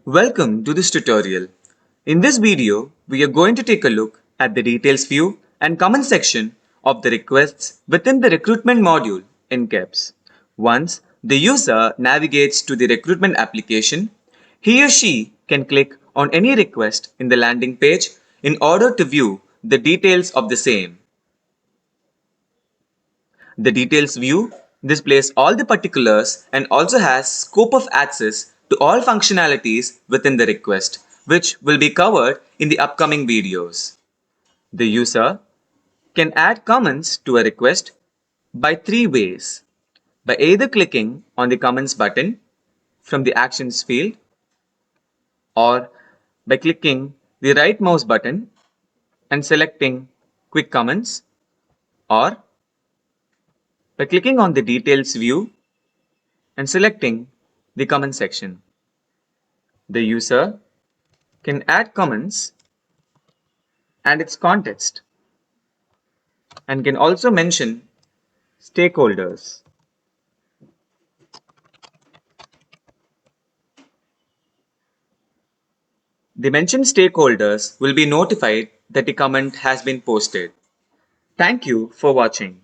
Welcome to this tutorial. In this video, we are going to take a look at the details view and comment section of the requests within the recruitment module in KEBS. Once the user navigates to the recruitment application, he or she can click on any request in the landing page in order to view the details of the same. The details view displays all the particulars and also has scope of access to all functionalities within the request, which will be covered in the upcoming videos. The user can add comments to a request by three ways: by either clicking on the comments button from the actions field, or by clicking the right mouse button and selecting quick comments, or by clicking on the details view and selecting the comment section. The user can add comments and its context and can also mention stakeholders. The mentioned stakeholders will be notified that the comment has been posted. Thank you for watching.